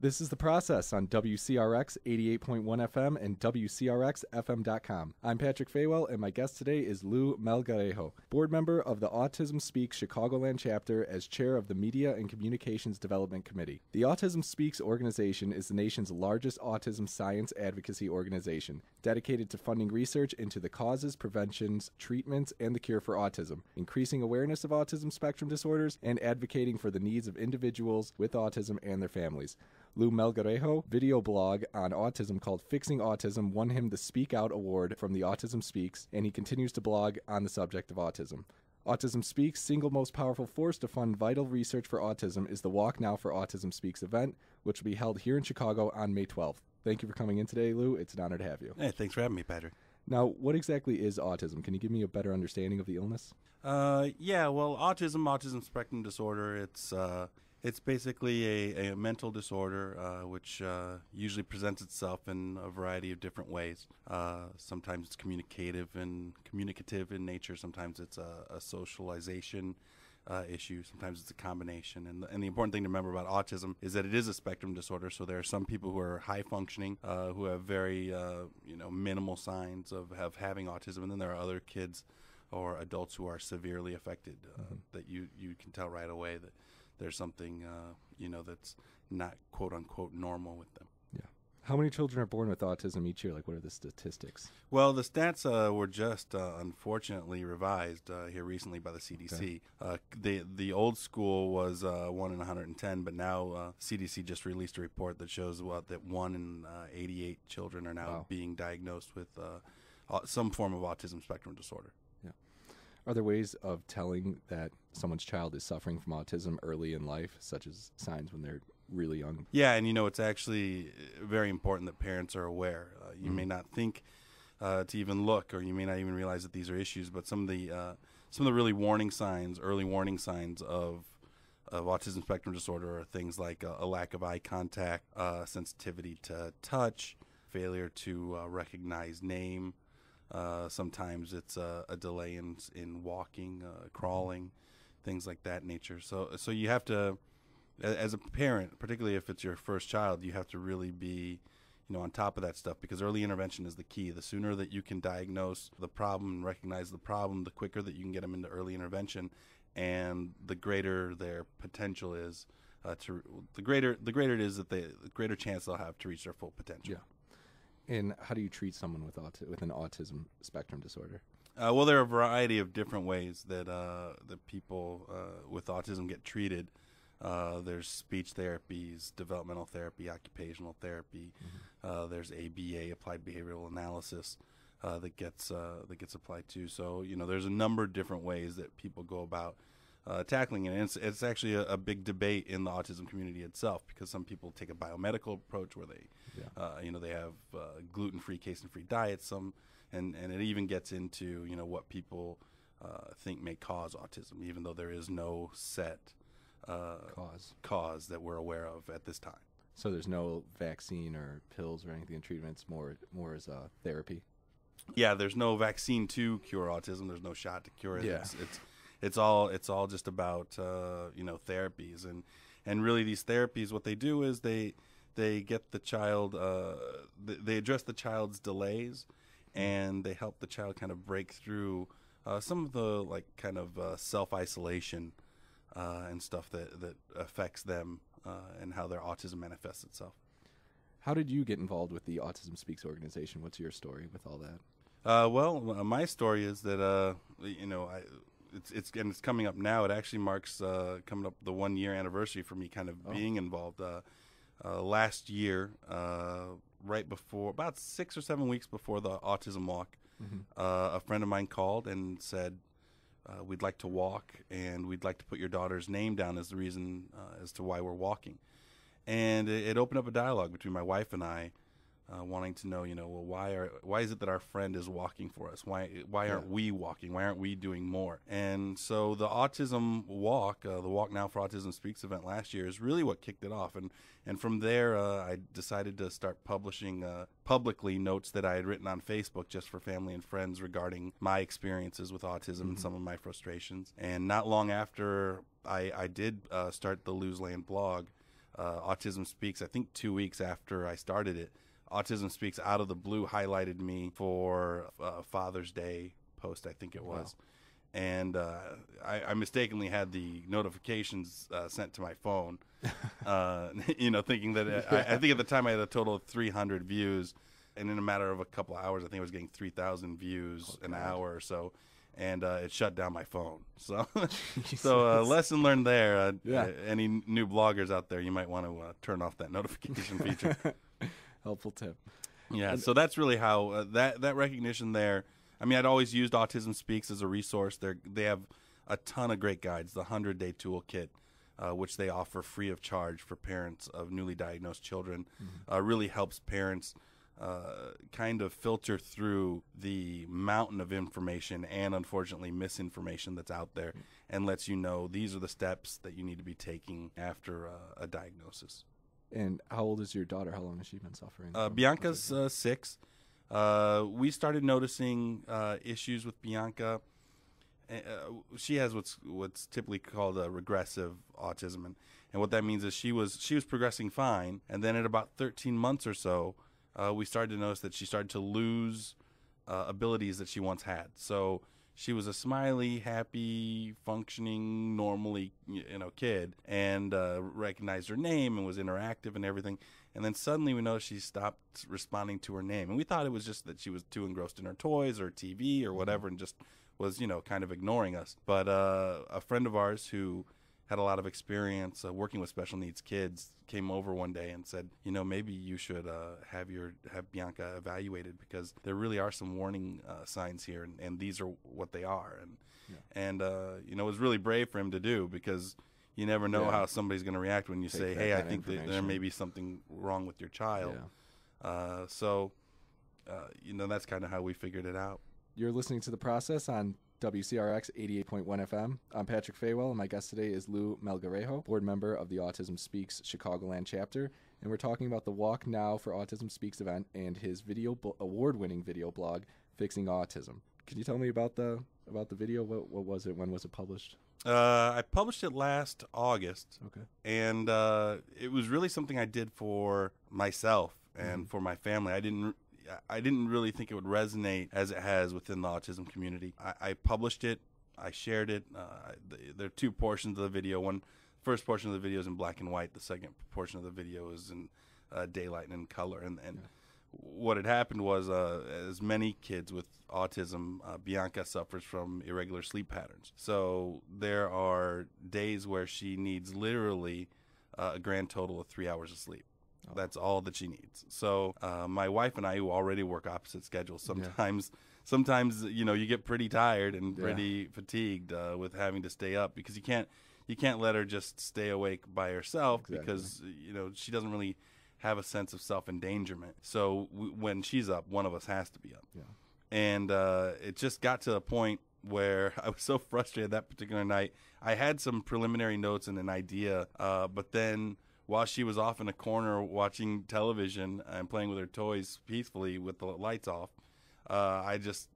This is The Process on WCRX 88.1 FM and WCRXFM.com. I'm Patrick Fawell, and my guest today is Lou Melgarejo, board member of the Autism Speaks Chicagoland chapter as chair of the Media and Communications Development Committee. The Autism Speaks organization is the nation's largest autism science advocacy organization, dedicated to funding research into the causes, preventions, treatments, and the cure for autism, increasing awareness of autism spectrum disorders, and advocating for the needs of individuals with autism and their families. Lou Melgarejo video blog on autism called Fixing Autism won him the Speak Out Award from the Autism Speaks, and he continues to blog on the subject of autism. Autism Speaks' single most powerful force to fund vital research for autism is the Walk Now for Autism Speaks event, which will be held here in Chicago on May 12th. Thank you for coming in today, Lou. It's an honor to have you. Hey, thanks for having me, Patrick. Now, what exactly is autism? Can you give me a better understanding of the illness? Autism spectrum disorder, it's basically a mental disorder which usually presents itself in a variety of different ways. Sometimes it's communicative in nature. Sometimes it's a socialization issue. Sometimes it's a combination. And the important thing to remember about autism is that it is a spectrum disorder. So there are some people who are high functioning, who have very minimal signs of having autism, and then there are other kids or adults who are severely affected that you can tell right away that there's something, that's not quote-unquote normal with them. Yeah. How many children are born with autism each year? Like, what are the statistics? Well, the stats were just unfortunately revised here recently by the CDC. Okay. The old school was 1 in 110, but now CDC just released a report that shows that 1 in 88 children are now being diagnosed with some form of autism spectrum disorder. Are there ways of telling that someone's child is suffering from autism early in life, such as signs when they're really young? Yeah, and it's actually very important that parents are aware. You may not think to even look, or you may not even realize that these are issues, but some of the really early warning signs of autism spectrum disorder are things like a lack of eye contact, sensitivity to touch, failure to recognize name. Sometimes it's a delay in walking, crawling, things like that nature. So you have to, as a parent, particularly if it's your first child, you have to really be, on top of that stuff, because early intervention is the key. The sooner that you can diagnose the problem and recognize the problem, the quicker that you can get them into early intervention, and the greater their potential is the greater it is that the greater chance they'll have to reach their full potential. Yeah. And how do you treat someone with an autism spectrum disorder? Well, there are a variety of different ways that people with autism get treated. There's speech therapies, developmental therapy, occupational therapy. There's ABA, applied behavioral analysis, that gets applied too. So there's a number of different ways that people go about tackling it. And it's actually a big debate in the autism community itself, because some people take a biomedical approach where they they have gluten-free, casein-free diets. And it even gets into what people think may cause autism, even though there is no set cause that we're aware of at this time. So there's no vaccine or pills or anything in treatment. It's more as a therapy. Yeah, there's no vaccine to cure autism. There's no shot to cure it. Yeah. It's all just about therapies, and really these therapies, what they do is they get the child, they address the child's delays, and they help the child kind of break through some of the self-isolation and stuff that affects them and how their autism manifests itself. How did you get involved with the Autism Speaks organization? What's your story with all that? My story is that it's coming up now. It actually marks coming up the 1 year anniversary for me kind of being involved. Last year, right before, about 6 or 7 weeks before the Autism Walk, a friend of mine called and said, we'd like to walk, and we'd like to put your daughter's name down as the reason as to why we're walking. And it opened up a dialogue between my wife and I, wanting to know, why is it that our friend is walking for us? Why aren't we walking? Why aren't we doing more? And so the Autism Walk, the Walk Now for Autism Speaks event last year, is really what kicked it off. And from there, I decided to start publishing publicly notes that I had written on Facebook just for family and friends regarding my experiences with autism and some of my frustrations. And not long after I did start the Lose Land blog, Autism Speaks, I think 2 weeks after I started it. Autism Speaks out of the blue highlighted me for Father's Day post, I think it was. Wow. And I mistakenly had the notifications sent to my phone, thinking that I think at the time I had a total of 300 views, and in a matter of a couple of hours, I think I was getting 3,000 views an hour or so, and it shut down my phone. So, lesson learned there. Any new bloggers out there, you might want to turn off that notification feature. Helpful tip. Yeah, so that's really how that recognition there. I mean, I'd always used Autism Speaks as a resource. They have a ton of great guides. The 100-Day Toolkit, which they offer free of charge for parents of newly diagnosed children, really helps parents kind of filter through the mountain of information and, unfortunately, misinformation that's out there, and lets you know these are the steps that you need to be taking after a diagnosis. And how old is your daughter? How long has she been suffering? Bianca's 6. We started noticing issues with Bianca. She has what's typically called a regressive autism, and what that means is she was progressing fine, and then at about 13 months or so, we started to notice that she started to lose abilities that she once had. So she was a smiley, happy, functioning, normally kid, and recognized her name and was interactive and everything. And then suddenly we noticed she stopped responding to her name. And we thought it was just that she was too engrossed in her toys or TV or whatever and just was, kind of ignoring us. But a friend of ours who had a lot of experience working with special needs kids came over one day and said, maybe you should have Bianca evaluated, because there really are some warning signs here, and these are what they are. And it was really brave for him to do, because you never know how somebody's going to react when you say, hey, I think that there may be something wrong with your child. That's kind of how we figured it out. You're listening to The Process on WCRX 88.1 FM. I'm Patrick Fawell, and my guest today is Lou Melgarejo, board member of the Autism Speaks Chicagoland chapter. And we're talking about the Walk Now for Autism Speaks event and his award-winning video blog, Fixing Autism. Can you tell me about the video? What was it? When was it published? I published it last August. Okay. And it was really something I did for myself and for my family. I didn't really think it would resonate as it has within the autism community. I published it. I shared it. There are two portions of the video. First portion of the video is in black and white. The second portion of the video is in daylight and in color. And what had happened was, as many kids with autism, Bianca suffers from irregular sleep patterns. So there are days where she needs literally a grand total of 3 hours of sleep. Oh. That's all that she needs. So my wife and I, who already work opposite schedules, sometimes you get pretty tired and pretty fatigued with having to stay up, because you can't let her just stay awake by herself, because she doesn't really have a sense of self-endangerment. So when she's up, one of us has to be up. Yeah. And it just got to a point where I was so frustrated that particular night. I had some preliminary notes and an idea, but then while she was off in a corner watching television and playing with her toys peacefully with the lights off, I just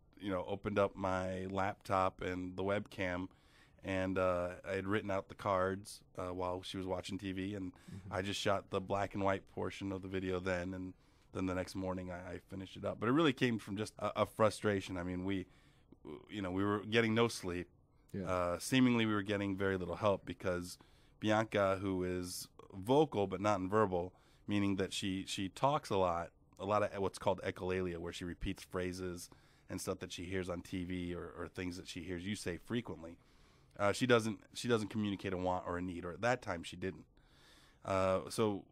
opened up my laptop and the webcam, and I had written out the cards while she was watching TV, and I just shot the black and white portion of the video then, and then the next morning I finished it up. But it really came from just a frustration. I mean, we were getting no sleep. Yeah. Seemingly we were getting very little help, because Bianca, who is vocal but not verbal, meaning that she talks a lot of what's called echolalia, where she repeats phrases and stuff that she hears on TV or things that she hears you say frequently. She doesn't communicate a want or a need, or at that time she didn't. So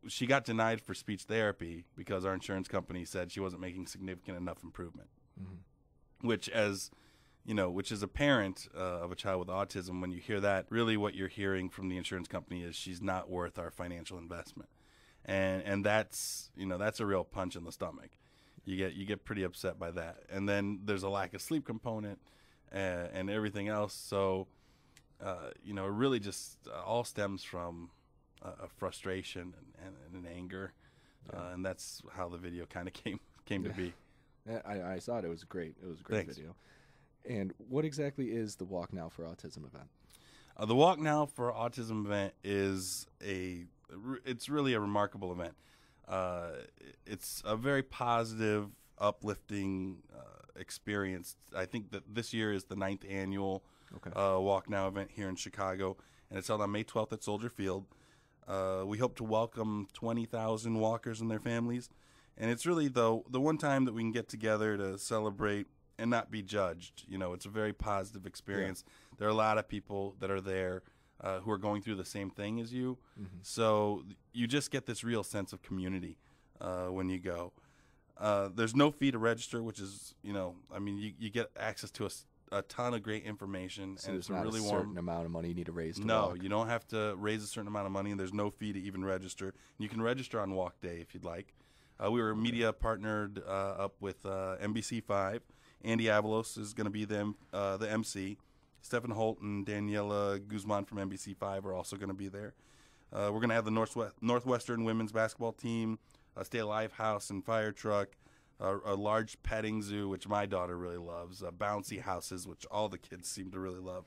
she got denied for speech therapy because our insurance company said she wasn't making significant enough improvement. Which as a parent of a child with autism, when you hear that, really what you're hearing from the insurance company is she's not worth our financial investment. And that's a real punch in the stomach. You get pretty upset by that. And then there's a lack of sleep component and everything else. So, it really just all stems from a frustration and an anger. And that's how the video kind of came to be. I saw it. It was great. It was a great Thanks. video. And what exactly is the Walk Now for Autism event? The Walk Now for Autism event is it's really a remarkable event. It's a very positive, uplifting experience. I think that this year is the 9th annual Walk Now event here in Chicago, and it's held on May 12th at Soldier Field. We hope to welcome 20,000 walkers and their families, and it's really the one time that we can get together to celebrate and not be judged. You know, it's a very positive experience. Yeah. There are a lot of people that are there who are going through the same thing as you, so you just get this real sense of community when you go. There's no fee to register, which is, you get access to a ton of great information, so and it's not really a certain amount of money you need to raise to walk. No, you don't have to raise a certain amount of money, and there's no fee to even register. You can register on Walk Day if you'd like. We were media partnered up with NBC5. Andy Avalos is going to be the MC. Stephen Holt and Daniela Guzman from NBC5 are also going to be there. We're going to have the Northwestern women's basketball team, a Stay Alive house and fire truck, a large petting zoo, which my daughter really loves, bouncy houses, which all the kids seem to really love.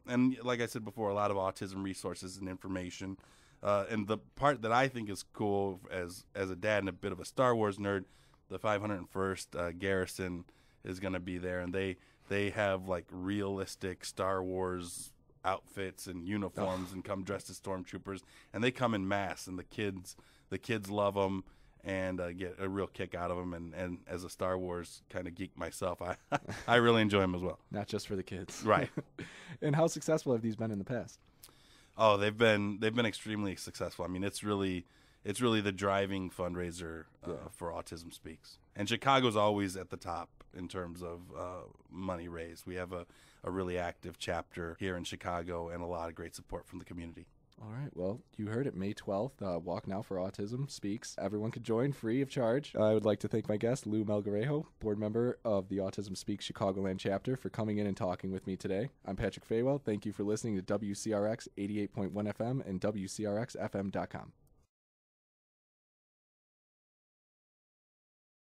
And like I said before, a lot of autism resources and information. And the part that I think is cool as a dad and a bit of a Star Wars nerd, the 501st Garrison is going to be there, and they have like realistic Star Wars outfits and uniforms and come dressed as stormtroopers, and they come in mass, and the kids love them and get a real kick out of them. And as a Star Wars kind of geek myself, I really enjoy them as well. Not just for the kids, right? And how successful have these been in the past? Oh, they've been extremely successful. I mean, it's really the driving fundraiser for Autism Speaks. And Chicago's always at the top in terms of money raised. We have a really active chapter here in Chicago and a lot of great support from the community. All right. Well, you heard it. May 12th, Walk Now for Autism Speaks. Everyone can join free of charge. I would like to thank my guest, Lou Melgarejo, board member of the Autism Speaks Chicagoland chapter, for coming in and talking with me today. I'm Patrick Fawell. Thank you for listening to WCRX 88.1 FM and WCRXFM.com.